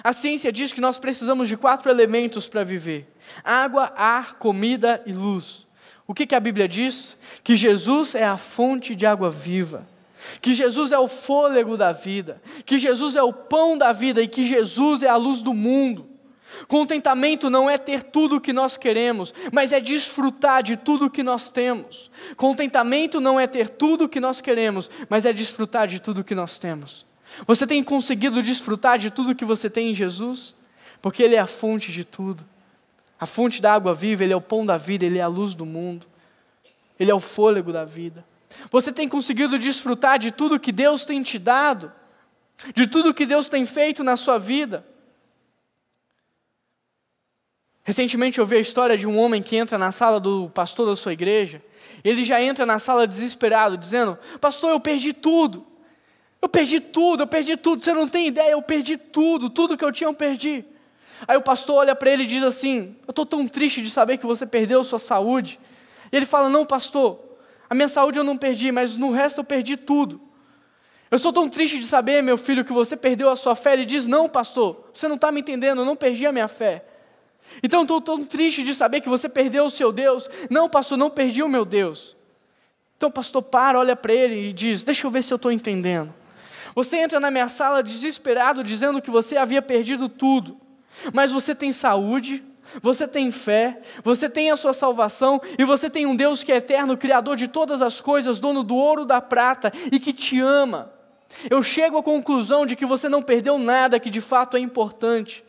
A ciência diz que nós precisamos de 4 elementos para viver: água, ar, comida e luz. O que a Bíblia diz? Que Jesus é a fonte de água viva, que Jesus é o fôlego da vida, que Jesus é o pão da vida e que Jesus é a luz do mundo. Contentamento não é ter tudo o que nós queremos, mas é desfrutar de tudo o que nós temos. Contentamento não é ter tudo o que nós queremos, mas é desfrutar de tudo o que nós temos. Você tem conseguido desfrutar de tudo que você tem em Jesus? Porque Ele é a fonte de tudo. A fonte da água viva, Ele é o pão da vida, Ele é a luz do mundo. Ele é o fôlego da vida. Você tem conseguido desfrutar de tudo que Deus tem te dado? De tudo que Deus tem feito na sua vida? Recentemente eu vi a história de um homem que entra na sala do pastor da sua igreja. Ele já entra na sala desesperado, dizendo: pastor, eu perdi tudo. Eu perdi tudo, você não tem ideia, eu perdi tudo que eu tinha eu perdi. Aí o pastor olha para ele e diz assim: eu estou tão triste de saber que você perdeu sua saúde. E ele fala: não, pastor, a minha saúde eu não perdi, mas no resto eu perdi tudo. Eu sou tão triste de saber, meu filho, que você perdeu a sua fé. Ele diz: não, pastor, você não está me entendendo, eu não perdi a minha fé. Então eu estou tão triste de saber que você perdeu o seu Deus. Não, pastor, não perdi o meu Deus. Então o pastor para, olha para ele e diz: deixa eu ver se eu estou entendendo. Você entra na minha sala desesperado, dizendo que você havia perdido tudo. Mas você tem saúde, você tem fé, você tem a sua salvação, e você tem um Deus que é eterno, Criador de todas as coisas, dono do ouro, da prata, e que te ama. Eu chego à conclusão de que você não perdeu nada que de fato é importante.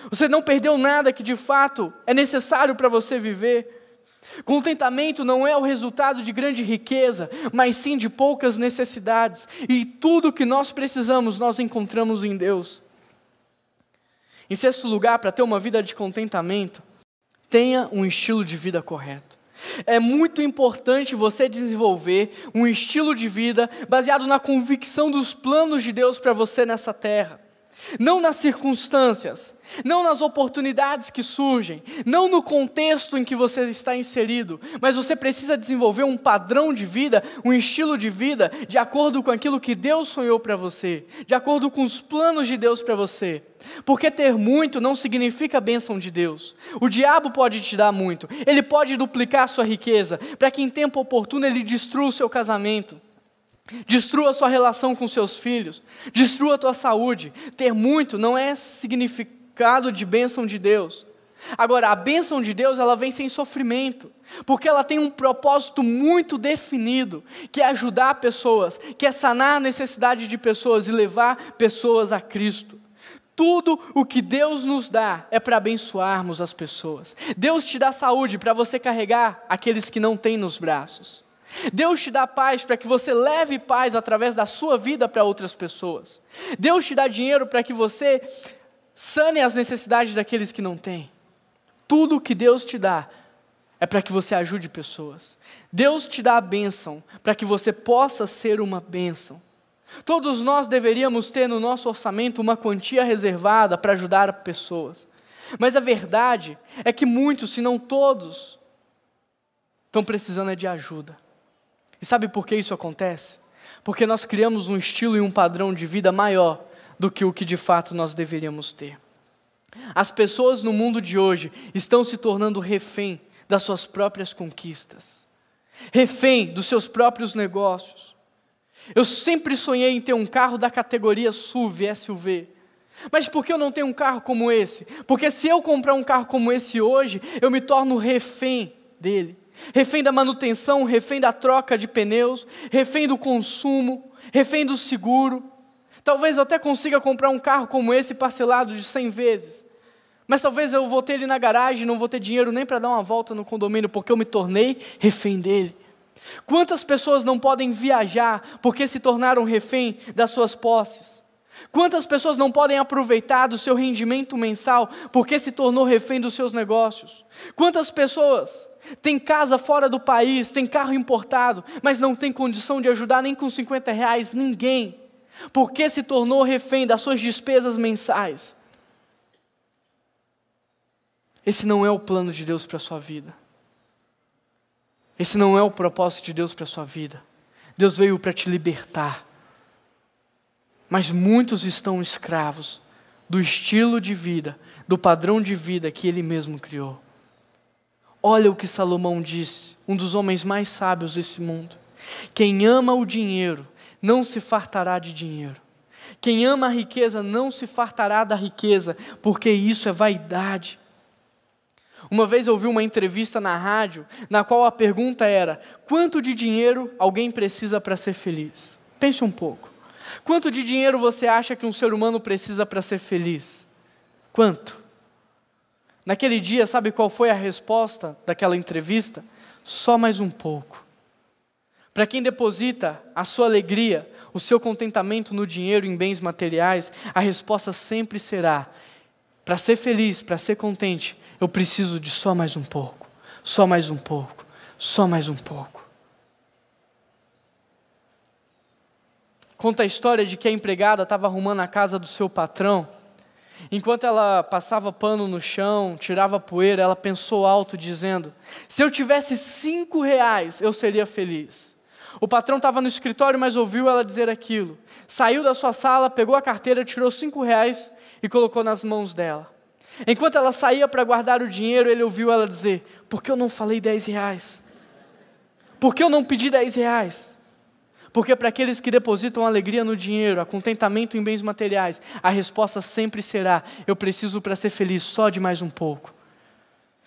Você não perdeu nada que de fato é necessário para você viver. Contentamento não é o resultado de grande riqueza, mas sim de poucas necessidades. E tudo que nós precisamos, nós encontramos em Deus. Em sexto lugar, para ter uma vida de contentamento, tenha um estilo de vida correto. É muito importante você desenvolver um estilo de vida baseado na convicção dos planos de Deus para você nessa terra. Não nas circunstâncias, não nas oportunidades que surgem, não no contexto em que você está inserido, mas você precisa desenvolver um padrão de vida, um estilo de vida, de acordo com aquilo que Deus sonhou para você, de acordo com os planos de Deus para você. Porque ter muito não significa a bênção de Deus. O diabo pode te dar muito, ele pode duplicar a sua riqueza, para que em tempo oportuno ele destrua o seu casamento. Destrua a sua relação com seus filhos, destrua a tua saúde. Ter muito não é significado de bênção de Deus. Agora, a bênção de Deus, ela vem sem sofrimento, porque ela tem um propósito muito definido, que é ajudar pessoas, que é sanar a necessidade de pessoas e levar pessoas a Cristo. Tudo o que Deus nos dá é para abençoarmos as pessoas. Deus te dá saúde para você carregar aqueles que não têm nos braços. Deus te dá paz para que você leve paz através da sua vida para outras pessoas. Deus te dá dinheiro para que você sane as necessidades daqueles que não têm. Tudo que Deus te dá é para que você ajude pessoas. Deus te dá a bênção para que você possa ser uma bênção. Todos nós deveríamos ter no nosso orçamento uma quantia reservada para ajudar pessoas. Mas a verdade é que muitos, se não todos, estão precisando de ajuda. E sabe por que isso acontece? Porque nós criamos um estilo e um padrão de vida maior do que o que de fato nós deveríamos ter. As pessoas no mundo de hoje estão se tornando refém das suas próprias conquistas, refém dos seus próprios negócios. Eu sempre sonhei em ter um carro da categoria SUV. Mas por que eu não tenho um carro como esse? Porque se eu comprar um carro como esse hoje, eu me torno refém dele. Refém da manutenção, refém da troca de pneus, refém do consumo, refém do seguro. Talvez eu até consiga comprar um carro como esse parcelado de 100 vezes. Mas talvez eu vou ter ele na garagem e não vou ter dinheiro nem para dar uma volta no condomínio, porque eu me tornei refém dele. Quantas pessoas não podem viajar porque se tornaram refém das suas posses? Quantas pessoas não podem aproveitar do seu rendimento mensal porque se tornou refém dos seus negócios? Quantas pessoas têm casa fora do país, têm carro importado, mas não têm condição de ajudar nem com R$50 ninguém, porque se tornou refém das suas despesas mensais? Esse não é o plano de Deus para a sua vida. Esse não é o propósito de Deus para a sua vida. Deus veio para te libertar. Mas muitos estão escravos do estilo de vida, do padrão de vida que Ele mesmo criou. Olha o que Salomão disse, um dos homens mais sábios desse mundo. Quem ama o dinheiro não se fartará de dinheiro. Quem ama a riqueza não se fartará da riqueza, porque isso é vaidade. Uma vez eu ouvi uma entrevista na rádio, na qual a pergunta era: quanto de dinheiro alguém precisa para ser feliz? Pense um pouco. Quanto de dinheiro você acha que um ser humano precisa para ser feliz? Quanto? Naquele dia, sabe qual foi a resposta daquela entrevista? Só mais um pouco. Para quem deposita a sua alegria, o seu contentamento no dinheiro, em bens materiais, a resposta sempre será: para ser feliz, para ser contente, eu preciso de só mais um pouco, só mais um pouco, só mais um pouco. Conta a história de que a empregada estava arrumando a casa do seu patrão. Enquanto ela passava pano no chão, tirava poeira, ela pensou alto dizendo: se eu tivesse R$5, eu seria feliz. O patrão estava no escritório, mas ouviu ela dizer aquilo. Saiu da sua sala, pegou a carteira, tirou R$5 e colocou nas mãos dela. Enquanto ela saía para guardar o dinheiro, ele ouviu ela dizer: por que eu não falei R$10? Por que eu não pedi R$10? Porque para aqueles que depositam alegria no dinheiro, a contentamento em bens materiais, a resposta sempre será: eu preciso para ser feliz só de mais um pouco.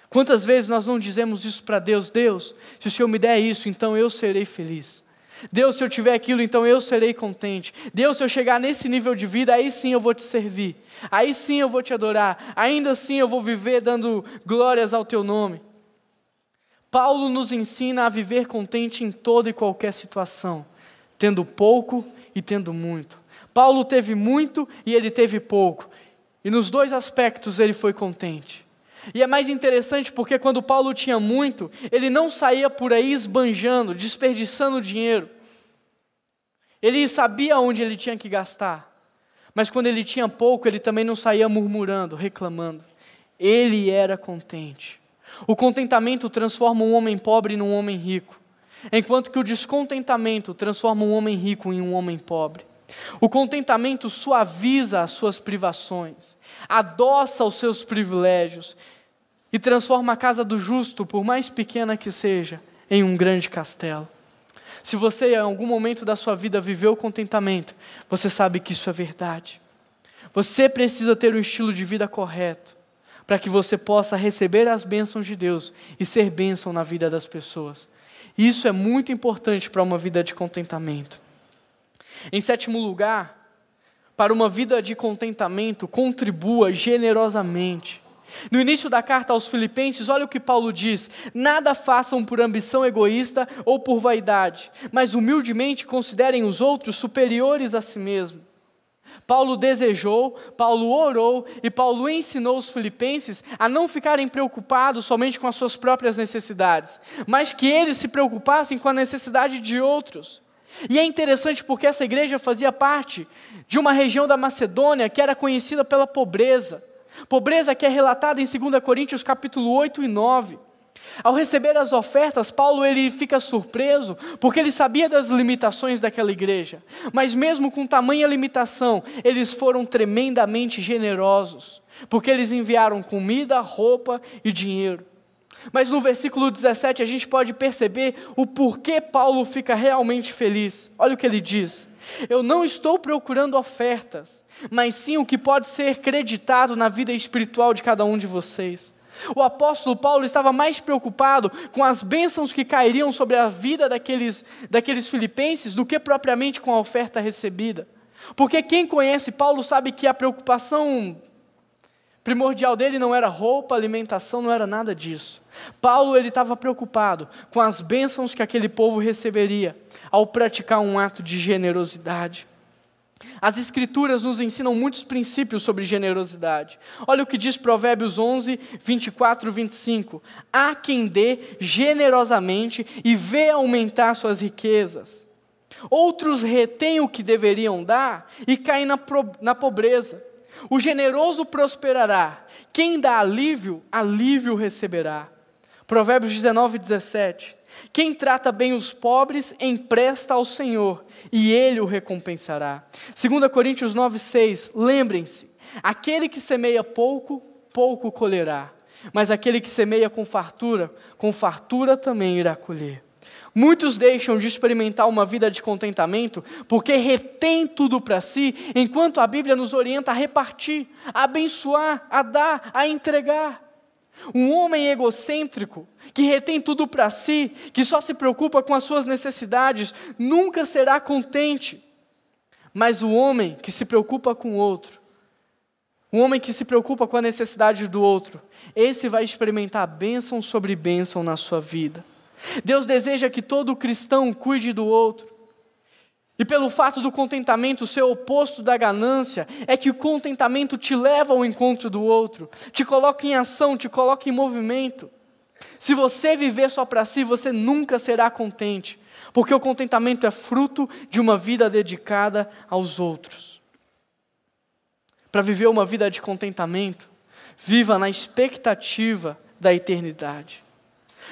Quantas vezes nós não dizemos isso para Deus? Deus, se o Senhor me der isso, então eu serei feliz. Deus, se eu tiver aquilo, então eu serei contente. Deus, se eu chegar nesse nível de vida, aí sim eu vou te servir. Aí sim eu vou te adorar. Ainda assim eu vou viver dando glórias ao teu nome. Paulo nos ensina a viver contente em toda e qualquer situação, tendo pouco e tendo muito. Paulo teve muito e ele teve pouco. E nos dois aspectos ele foi contente. E é mais interessante porque quando Paulo tinha muito, ele não saía por aí esbanjando, desperdiçando dinheiro. Ele sabia onde ele tinha que gastar. Mas quando ele tinha pouco, ele também não saía murmurando, reclamando. Ele era contente. O contentamento transforma um homem pobre num homem rico, enquanto que o descontentamento transforma um homem rico em um homem pobre. O contentamento suaviza as suas privações, adoça os seus privilégios e transforma a casa do justo, por mais pequena que seja, em um grande castelo. Se você em algum momento da sua vida viveu contentamento, você sabe que isso é verdade. Você precisa ter um estilo de vida correto, para que você possa receber as bênçãos de Deus e ser bênção na vida das pessoas. Isso é muito importante para uma vida de contentamento. Em sétimo lugar, para uma vida de contentamento, contribua generosamente. No início da carta aos Filipenses, olha o que Paulo diz: nada façam por ambição egoísta ou por vaidade, mas humildemente considerem os outros superiores a si mesmo. Paulo desejou, Paulo orou e Paulo ensinou os filipenses a não ficarem preocupados somente com as suas próprias necessidades, mas que eles se preocupassem com a necessidade de outros. E é interessante porque essa igreja fazia parte de uma região da Macedônia que era conhecida pela pobreza. Pobreza que é relatada em 2 Coríntios capítulo 8 e 9. Ao receber as ofertas, Paulo ele fica surpreso, porque ele sabia das limitações daquela igreja. Mas mesmo com tamanha limitação, eles foram tremendamente generosos, porque eles enviaram comida, roupa e dinheiro. Mas no versículo 17 a gente pode perceber o porquê Paulo fica realmente feliz. Olha o que ele diz: eu não estou procurando ofertas, mas sim o que pode ser creditado na vida espiritual de cada um de vocês. O apóstolo Paulo estava mais preocupado com as bênçãos que cairiam sobre a vida daqueles filipenses do que propriamente com a oferta recebida. Porque quem conhece Paulo sabe que a preocupação primordial dele não era roupa, alimentação, não era nada disso. Paulo ele estava preocupado com as bênçãos que aquele povo receberia ao praticar um ato de generosidade. As Escrituras nos ensinam muitos princípios sobre generosidade. Olha o que diz Provérbios 11, 24 e 25. Há quem dê generosamente e vê aumentar suas riquezas. Outros retêm o que deveriam dar e caem na pobreza. O generoso prosperará. Quem dá alívio, alívio receberá. Provérbios 19, 17. Quem trata bem os pobres, empresta ao Senhor, e Ele o recompensará. 2 Coríntios 9, 6. Lembrem-se, aquele que semeia pouco, pouco colherá. Mas aquele que semeia com fartura também irá colher. Muitos deixam de experimentar uma vida de contentamento porque retém tudo para si, enquanto a Bíblia nos orienta a repartir, a abençoar, a dar, a entregar. Um homem egocêntrico, que retém tudo para si, que só se preocupa com as suas necessidades, nunca será contente. Mas o homem que se preocupa com o outro, um homem que se preocupa com a necessidade do outro, esse vai experimentar bênção sobre bênção na sua vida. Deus deseja que todo cristão cuide do outro. E pelo fato do contentamento ser o oposto da ganância, é que o contentamento te leva ao encontro do outro, te coloca em ação, te coloca em movimento. Se você viver só para si, você nunca será contente, porque o contentamento é fruto de uma vida dedicada aos outros. Para viver uma vida de contentamento, viva na expectativa da eternidade.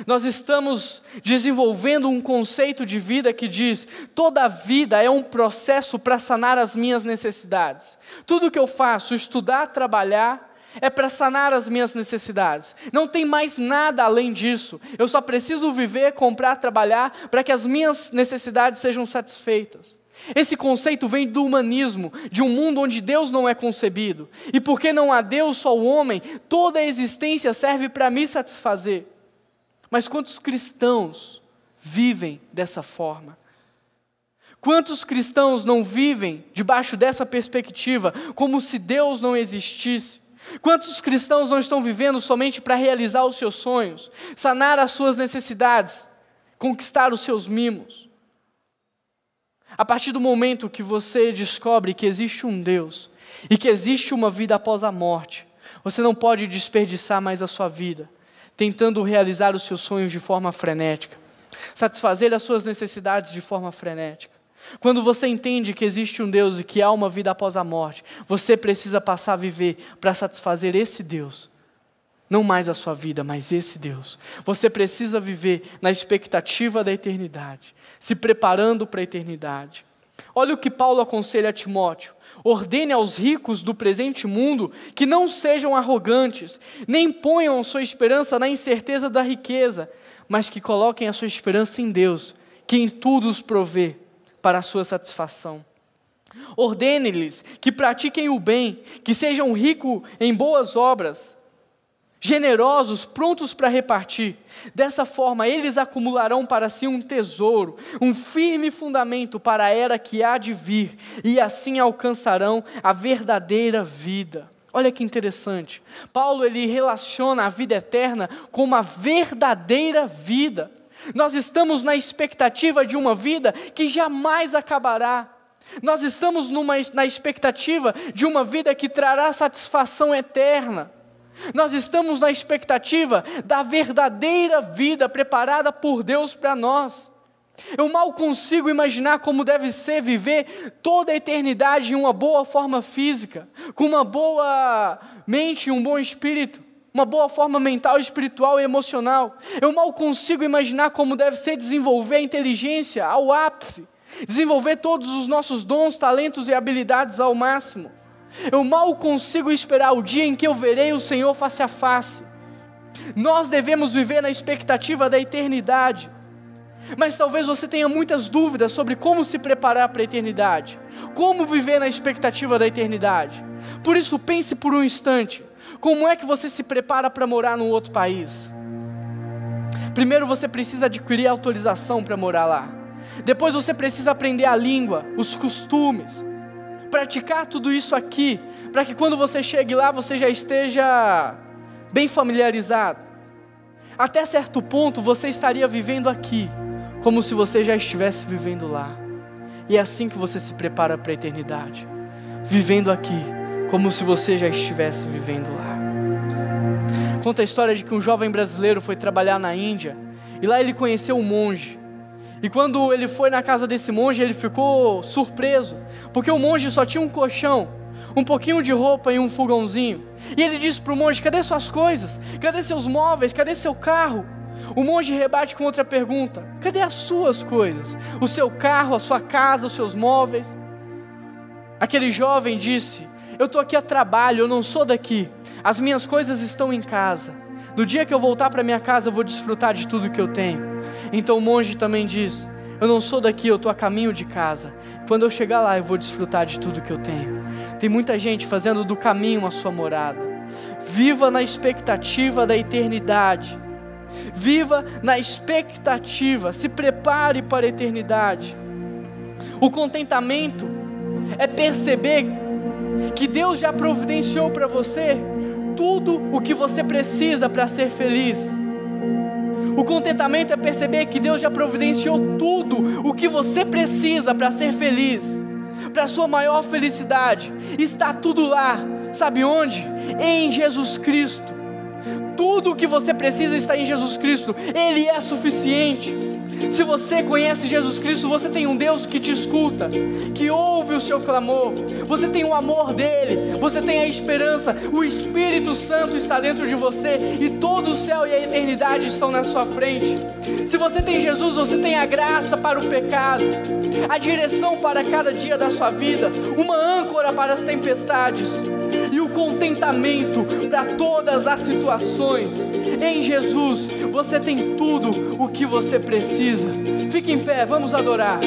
Nós estamos desenvolvendo um conceito de vida que diz: toda vida é um processo para sanar as minhas necessidades. Tudo que eu faço, estudar, trabalhar, é para sanar as minhas necessidades. Não tem mais nada além disso. Eu só preciso viver, comprar, trabalhar para que as minhas necessidades sejam satisfeitas. Esse conceito vem do humanismo, de um mundo onde Deus não é concebido. E porque não há Deus, só o homem, toda a existência serve para me satisfazer. Mas quantos cristãos vivem dessa forma? Quantos cristãos não vivem debaixo dessa perspectiva, como se Deus não existisse? Quantos cristãos não estão vivendo somente para realizar os seus sonhos, sanar as suas necessidades, conquistar os seus mimos? A partir do momento que você descobre que existe um Deus e que existe uma vida após a morte, você não pode desperdiçar mais a sua vida tentando realizar os seus sonhos de forma frenética, satisfazer as suas necessidades de forma frenética. Quando você entende que existe um Deus e que há uma vida após a morte, você precisa passar a viver para satisfazer esse Deus. Não mais a sua vida, mas esse Deus. Você precisa viver na expectativa da eternidade, se preparando para a eternidade. Olha o que Paulo aconselha a Timóteo. Ordene aos ricos do presente mundo que não sejam arrogantes, nem ponham a sua esperança na incerteza da riqueza, mas que coloquem a sua esperança em Deus, que em tudo os provê para a sua satisfação. Ordene-lhes que pratiquem o bem, que sejam ricos em boas obras, generosos, prontos para repartir. Dessa forma, eles acumularão para si um tesouro, um firme fundamento para a era que há de vir, e assim alcançarão a verdadeira vida. Olha que interessante. Paulo ele relaciona a vida eterna com uma verdadeira vida. Nós estamos na expectativa de uma vida que jamais acabará. Nós estamos na expectativa de uma vida que trará satisfação eterna. Nós estamos na expectativa da verdadeira vida preparada por Deus para nós. Eu mal consigo imaginar como deve ser viver toda a eternidade em uma boa forma física, com uma boa mente e um bom espírito, uma boa forma mental, espiritual e emocional. Eu mal consigo imaginar como deve ser desenvolver a inteligência ao ápice, desenvolver todos os nossos dons, talentos e habilidades ao máximo. Eu mal consigo esperar o dia em que eu verei o Senhor face a face. Nós devemos viver na expectativa da eternidade. Mas talvez você tenha muitas dúvidas sobre como se preparar para a eternidade, como viver na expectativa da eternidade. Por isso pense por um instante, como é que você se prepara para morar num outro país? Primeiro você precisa adquirir autorização para morar lá. Depois você precisa aprender a língua, os costumes, praticar tudo isso aqui, para que quando você chegue lá você já esteja bem familiarizado. Até certo ponto você estaria vivendo aqui, como se você já estivesse vivendo lá. E é assim que você se prepara para a eternidade, vivendo aqui, como se você já estivesse vivendo lá. Conta a história de que um jovem brasileiro foi trabalhar na Índia, e lá ele conheceu um monge. E quando ele foi na casa desse monge, ele ficou surpreso, porque o monge só tinha um colchão, um pouquinho de roupa e um fogãozinho. E ele disse para o monge: cadê suas coisas? Cadê seus móveis? Cadê seu carro? O monge rebate com outra pergunta: cadê as suas coisas? O seu carro, a sua casa, os seus móveis? Aquele jovem disse: eu estou aqui a trabalho, eu não sou daqui. As minhas coisas estão em casa. No dia que eu voltar para minha casa, eu vou desfrutar de tudo que eu tenho. Então o monge também diz: eu não sou daqui, eu estou a caminho de casa. Quando eu chegar lá, eu vou desfrutar de tudo que eu tenho. Tem muita gente fazendo do caminho a sua morada. Viva na expectativa da eternidade. Viva na expectativa, se prepare para a eternidade. O contentamento é perceber que Deus já providenciou para você tudo o que você precisa para ser feliz. O contentamento é perceber que Deus já providenciou tudo o que você precisa para ser feliz, para a sua maior felicidade. Está tudo lá, sabe onde? Em Jesus Cristo. Tudo o que você precisa está em Jesus Cristo. Ele é suficiente. Se você conhece Jesus Cristo, você tem um Deus que te escuta, que ouve o seu clamor. Você tem o amor dele, você tem a esperança. O Espírito Santo está dentro de você e todo o céu e a eternidade estão na sua frente. Se você tem Jesus, você tem a graça para o pecado, a direção para cada dia da sua vida, uma âncora para as tempestades e o contentamento para todas as situações. Em Jesus você tem tudo o que você precisa. Fique em pé, vamos adorar.